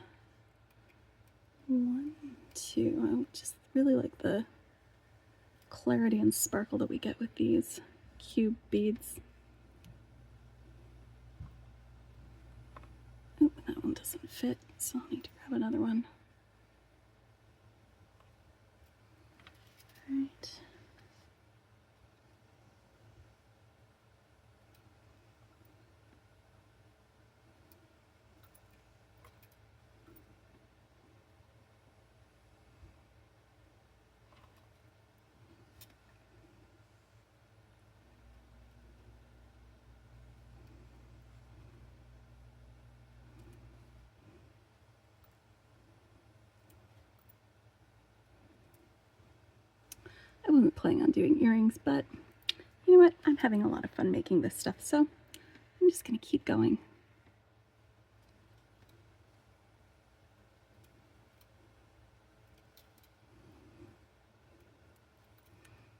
1, 2. I just really like the clarity and sparkle that we get with these cube beads. Oh, that one doesn't fit, so I'll need to grab another one. All right. I wasn't planning on doing earrings, but you know what? I'm having a lot of fun making this stuff, so I'm just going to keep going.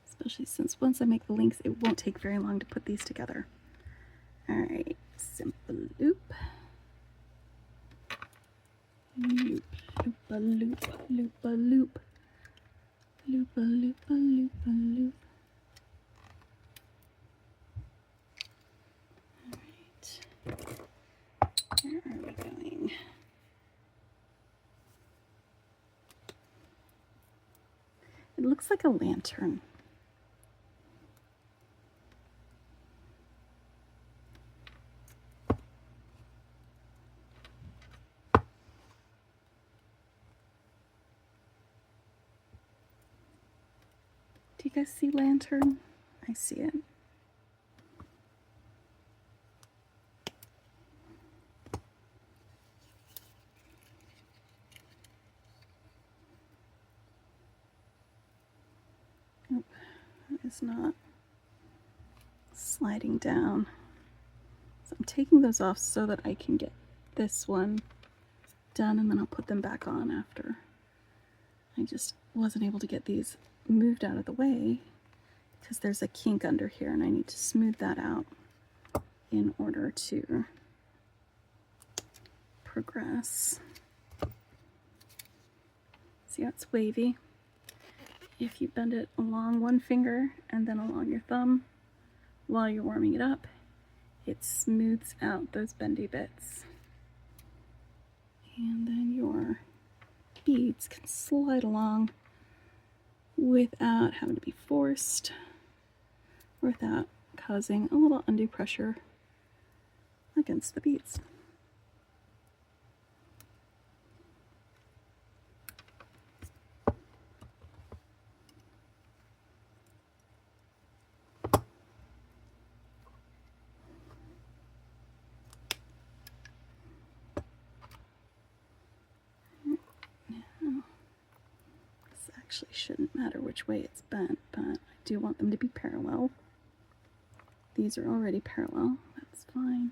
Especially since once I make the links, it won't take very long to put these together. All right, simple loop. Loop, loop, a loop, loop, a loop. Loop, a loop, a loop, a loop. All right, where are we going? It looks like a lantern. Do you guys see lantern? I see it. Oh, that is not sliding down. So I'm taking those off so that I can get this one done, and then I'll put them back on after. I just wasn't able to get these moved out of the way because there's a kink under here and I need to smooth that out in order to progress. See how it's wavy? If you bend it along one finger and then along your thumb while you're warming it up, it smooths out those bendy bits. And then your beads can slide along without having to be forced, without causing a little undue pressure against the beads. Actually shouldn't matter which way it's bent, but I do want them to be parallel. These are already parallel, that's fine.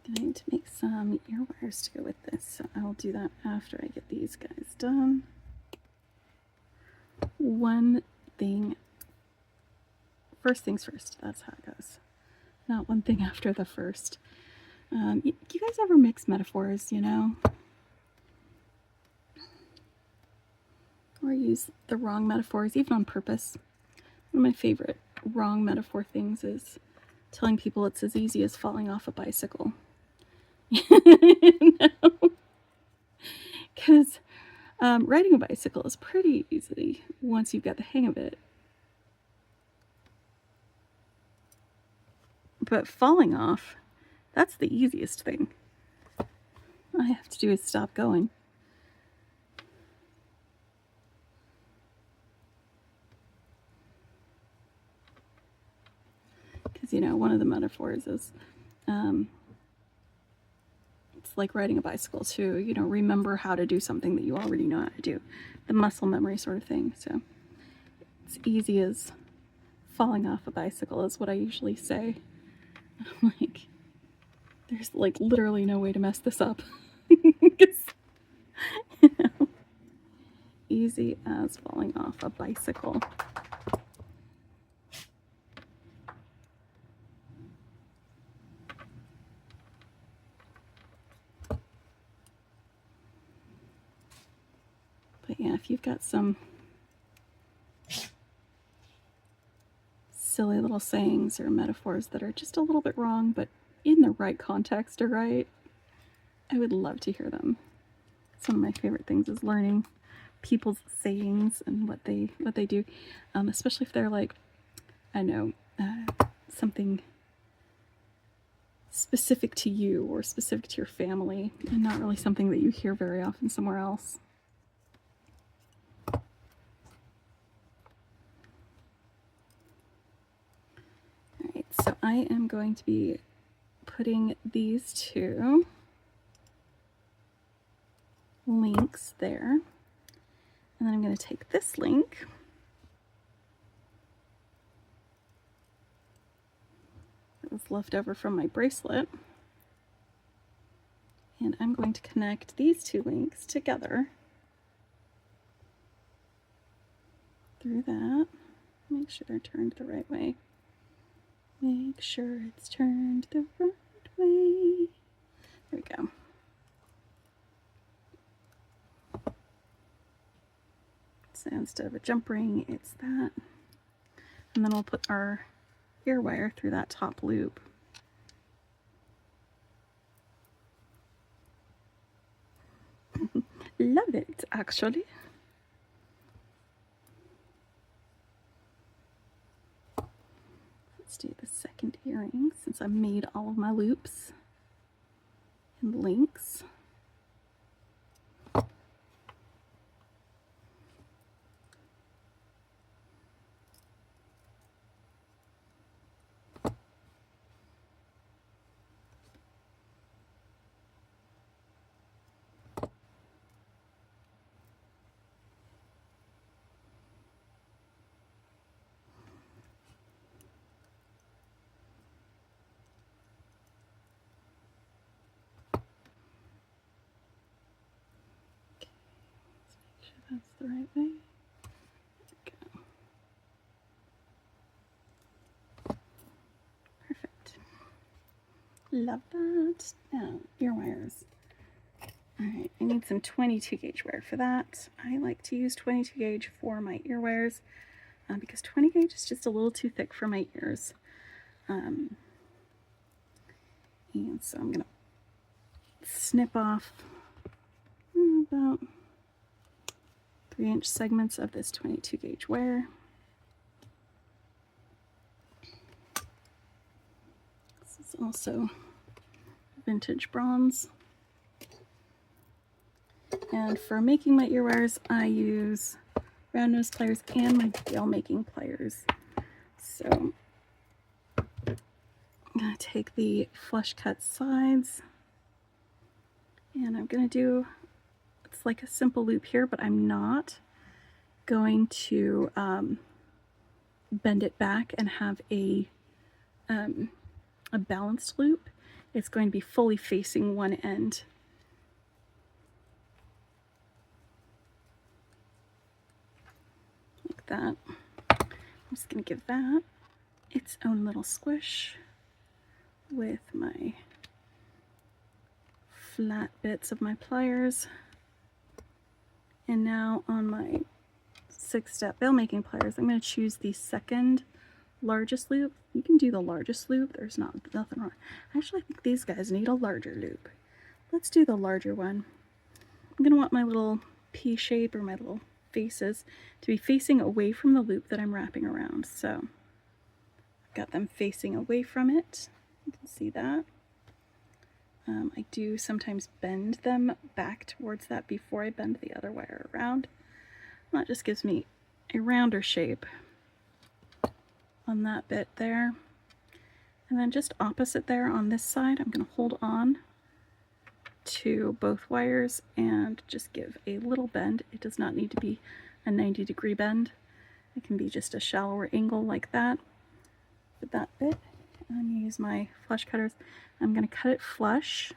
I need to make some ear wires to go with this, so I'll do that after I get these guys done. One thing, first things first, that's how it goes. Not one thing after the first. You guys ever mix metaphors, you know? Or use the wrong metaphors, even on purpose. One of my favorite wrong metaphor things is telling people it's as easy as falling off a bicycle. Because riding a bicycle is pretty easy once you've got the hang of it. But falling off, that's the easiest thing. All I have to do is stop going. Because, you know, one of the metaphors is it's like riding a bicycle too. You know, remember how to do something that you already know how to do. The muscle memory sort of thing. So it's easy as falling off a bicycle is what I usually say. Like, there's like literally no way to mess this up. Because, you know, easy as falling off a bicycle. But yeah, if you've got some silly little sayings or metaphors that are just a little bit wrong, but in the right context are right, I would love to hear them. It's one of my favorite things is learning people's sayings and what they do, especially if they're like, I know, something specific to you or specific to your family and not really something that you hear very often somewhere else. Alright, so I am going to be putting these two links there, and then I'm going to take this link that was left over from my bracelet, and I'm going to connect these two links together through that. Make sure they're turned the right way. Make sure it's turned the right way. There we go. So instead of a jump ring, it's that. And then we'll put our ear wire through that top loop. Love it, actually. Let's do the second earring since I made all of my loops and links. the right way? Go. Perfect. Love that. Now, ear wires. Alright, I need some 22 gauge wire for that. I like to use 22 gauge for my ear wires because 20 gauge is just a little too thick for my ears. And so I'm going to snip off about 3-inch segments of this 22 gauge wire. This is also vintage bronze. And for making my ear wires, I use round nose pliers and my gale making pliers. So I'm going to take the flush cut sides and I'm going to do, it's like a simple loop here, but I'm not going to bend it back and have a balanced loop. It's going to be fully facing one end. That. I'm just going to give that its own little squish with my flat bits of my pliers. And now on my 6-step bail making pliers, I'm going to choose the second largest loop. You can do the largest loop. There's nothing wrong. Actually, I think these guys need a larger loop. Let's do the larger one. I'm going to want my little P shape or my little faces to be facing away from the loop that I'm wrapping around. So I've got them facing away from it. You can see that. I do sometimes bend them back towards that before I bend the other wire around. That just gives me a rounder shape on that bit there. And then just opposite there on this side, I'm going to hold on to both wires and just give a little bend. It does not need to be a 90-degree bend. It can be just a shallower angle like that. With that bit, I'm going to use my flush cutters. I'm going to cut it flush,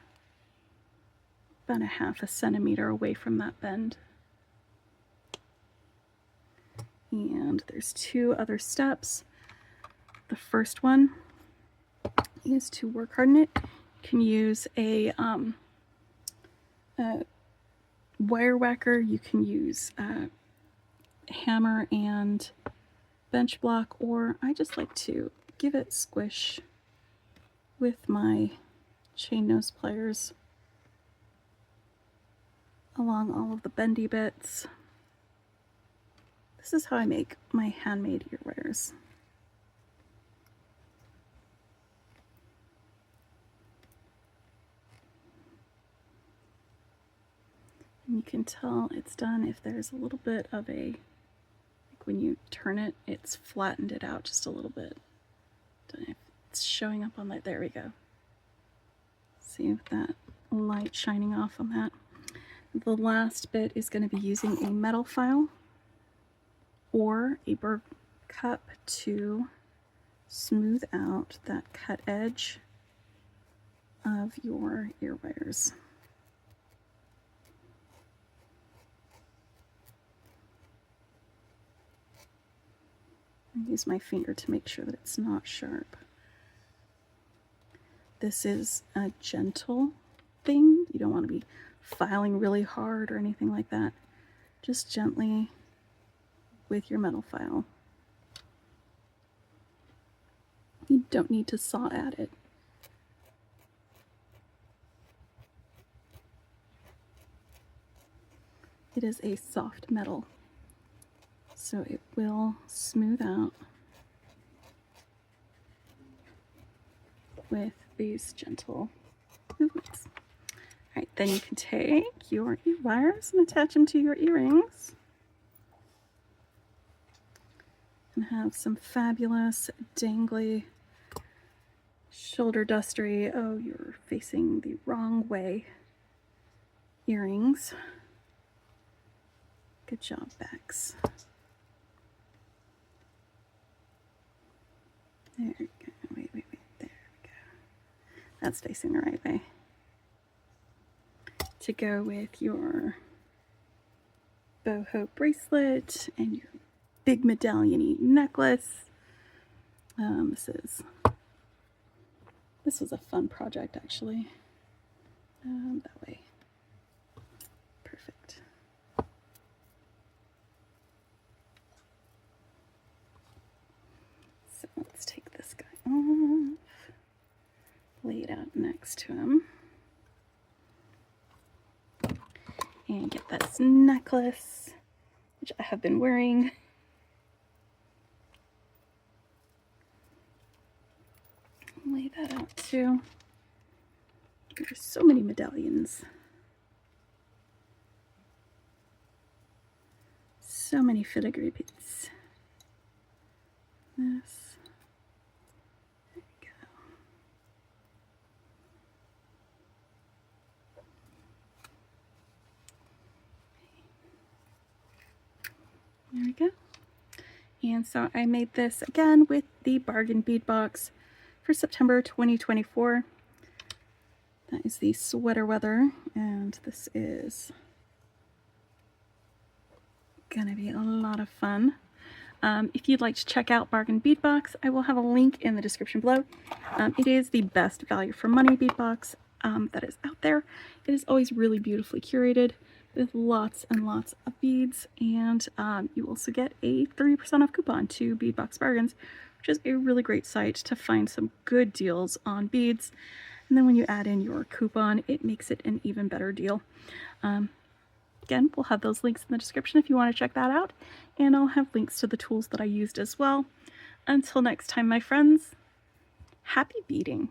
about a ½ centimeter away from that bend. And there's 2 other steps. The first one is to work harden it. You can use a wire whacker, you can use a hammer and bench block, or I just like to give it squish with my chain nose pliers along all of the bendy bits. This is how I make my handmade ear wires. And you can tell it's done if there's a little bit of a, like when you turn it, it's flattened it out just a little bit. Don't know if it's showing up on that. There we go. See with that light shining off on that. The last bit is going to be using a metal file or a burr cup to smooth out that cut edge of your ear wires. Use my finger to make sure that it's not sharp. This is a gentle thing. You don't want to be filing really hard or anything like that. Just gently with your metal file. You don't need to saw at it. It is a soft metal, so it will smooth out with these gentle movements. All right, then you can take your ear wires and attach them to your earrings and have some fabulous dangly shoulder dustery, oh, you're facing the wrong way earrings. Good job, Bex. There we go. Wait. There we go. That's facing the right way. To go with your boho bracelet and your big medallion-y necklace. This was a fun project, actually. That way. Perfect. So let's take this guy off, lay it out next to him, and get this necklace, which I have been wearing. Lay that out too. There's so many medallions. So many filigree beads. This. There we go. There we go. And so I made this again with the bargain bead box for September 2024. That is the sweater weather, and this is gonna be a lot of fun. If you'd like to check out Bargain Bead Box, I will have a link in the description below. It is the best value for money bead box that is out there. It is always really beautifully curated with lots and lots of beads, and you also get a 30% off coupon to Bead Box Bargains, which is a really great site to find some good deals on beads. And then when you add in your coupon, it makes it an even better deal. Again, we'll have those links in the description if you want to check that out. And I'll have links to the tools that I used as well. Until next time, my friends, happy beading.